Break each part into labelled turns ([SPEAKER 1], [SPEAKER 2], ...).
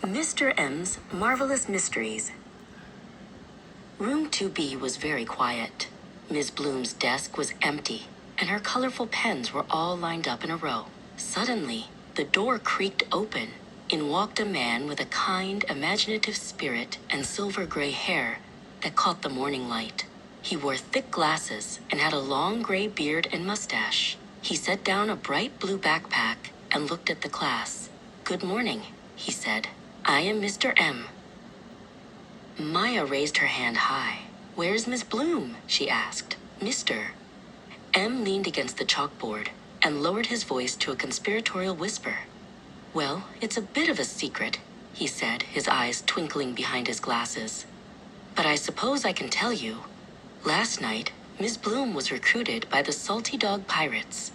[SPEAKER 1] Mr. M's Marvelous Mysteries. Room 2B was very quiet. Ms. Bloom's desk was empty, and her colorful pens were all lined up in a row. Suddenly, the door creaked open. In walked a man with a kind, imaginative spirit and silver gray hair that caught the morning light. He wore thick glasses and had a long gray beard and mustache. He set down a bright blue backpack and looked at the class. "Good morning," he said. "I am Mr. M." Maya raised her hand high. "Where's Miss Bloom?" she asked. "Mr." M leaned against the chalkboard and lowered his voice to a conspiratorial whisper. "Well, it's a bit of a secret," he said, his eyes twinkling behind his glasses. "But I suppose I can tell you. Last night, Miss Bloom was recruited by the Salty Dog Pirates.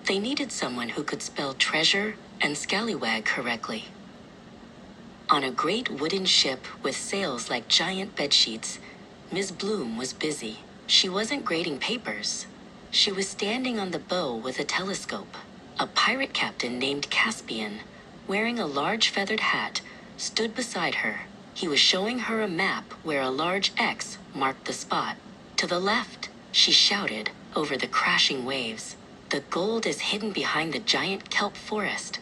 [SPEAKER 1] They needed someone who could spell treasure and scallywag correctly. On a great wooden ship with sails like giant bedsheets, Miss Bloom was busy. She wasn't grading papers. She was standing on the bow with a telescope. A pirate captain named Caspian, wearing a large feathered hat, stood beside her. He was showing her a map where a large X marked the spot. "To the left," she shouted over the crashing waves. "The gold is hidden behind the giant kelp forest."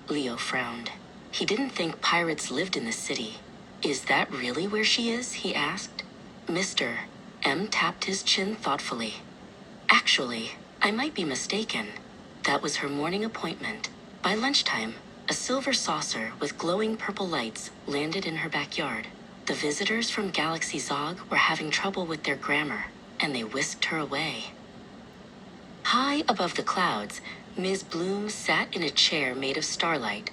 [SPEAKER 1] Leo frowned. He didn't think pirates lived in the city. "Is that really where she is?" he asked. Mr. M tapped his chin thoughtfully. "Actually, I might be mistaken. That was her morning appointment. By lunchtime, a silver saucer with glowing purple lights landed in her backyard. The visitors from Galaxy Zog were having trouble with their grammar, and they whisked her away." High above the clouds, Ms. Bloom sat in a chair made of starlight.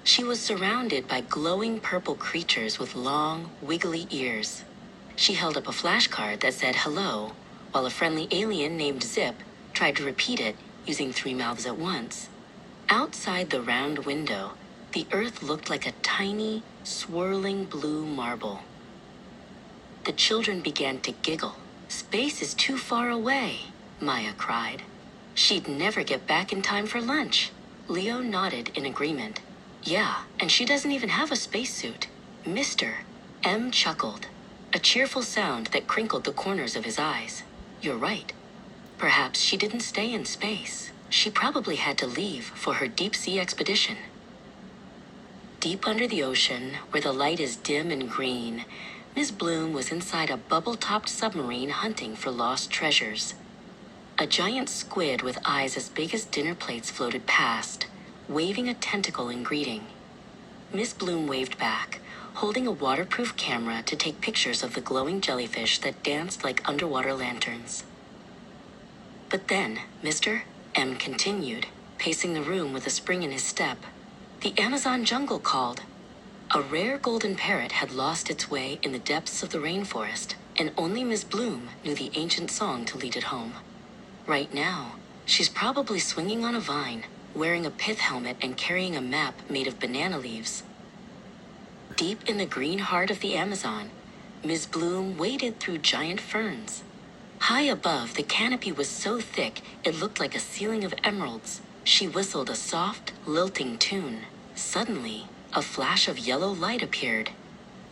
[SPEAKER 1] She was surrounded by glowing purple creatures with long, wiggly ears. She held up a flashcard that said hello, while a friendly alien named Zip tried to repeat it using 3 mouths at once. Outside the round window, the earth looked like a tiny, swirling blue marble. The children began to giggle. "Space is too far away," Maya cried. "She'd never get back in time for lunch." Leo nodded in agreement. "Yeah, and she doesn't even have a spacesuit." Mr. M chuckled, a cheerful sound that crinkled the corners of his eyes. "You're right. Perhaps she didn't stay in space. She probably had to leave for her deep-sea expedition." Deep under the ocean, where the light is dim and green, Miss Bloom was inside a bubble-topped submarine hunting for lost treasures. A giant squid with eyes as big as dinner plates floated past, waving a tentacle in greeting. Miss Bloom waved back, holding a waterproof camera to take pictures of the glowing jellyfish that danced like underwater lanterns. But then, Mr. M continued, pacing the room with a spring in his step. The Amazon jungle called. A rare golden parrot had lost its way in the depths of the rainforest, and only Miss Bloom knew the ancient song to lead it home. Right now, she's probably swinging on a vine, wearing a pith helmet and carrying a map made of banana leaves. Deep in the green heart of the Amazon, Ms. Bloom waded through giant ferns. High above, the canopy was so thick it looked like a ceiling of emeralds. She whistled a soft, lilting tune. Suddenly, a flash of yellow light appeared.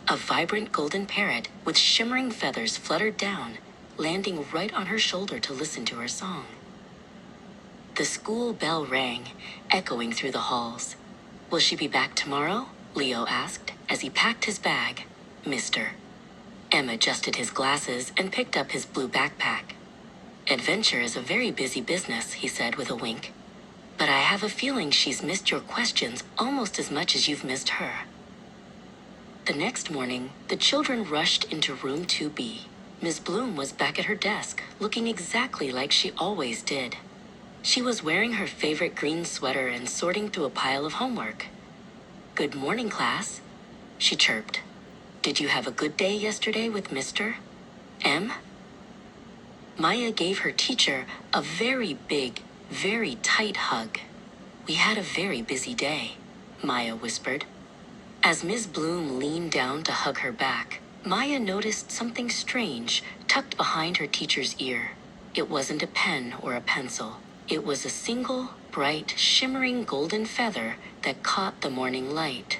[SPEAKER 1] A vibrant golden parrot with shimmering feathers fluttered down, landing right on her shoulder to listen to her song. The school bell rang, echoing through the halls. "Will she be back tomorrow?" Leo asked as he packed his bag. Mr. M adjusted his glasses and picked up his blue backpack. "Adventure is a very busy business," he said with a wink. "But I have a feeling she's missed your questions almost as much as you've missed her." The next morning, the children rushed into room 2B. Ms. Bloom was back at her desk, looking exactly like she always did. She was wearing her favorite green sweater and sorting through a pile of homework. "Good morning, class," she chirped. "Did you have a good day yesterday with Mr. M?" Maya gave her teacher a very big, very tight hug. "We had a very busy day," Maya whispered. As Ms. Bloom leaned down to hug her back, Maya noticed something strange tucked behind her teacher's ear. It wasn't a pen or a pencil. It was a single, bright, shimmering golden feather that caught the morning light.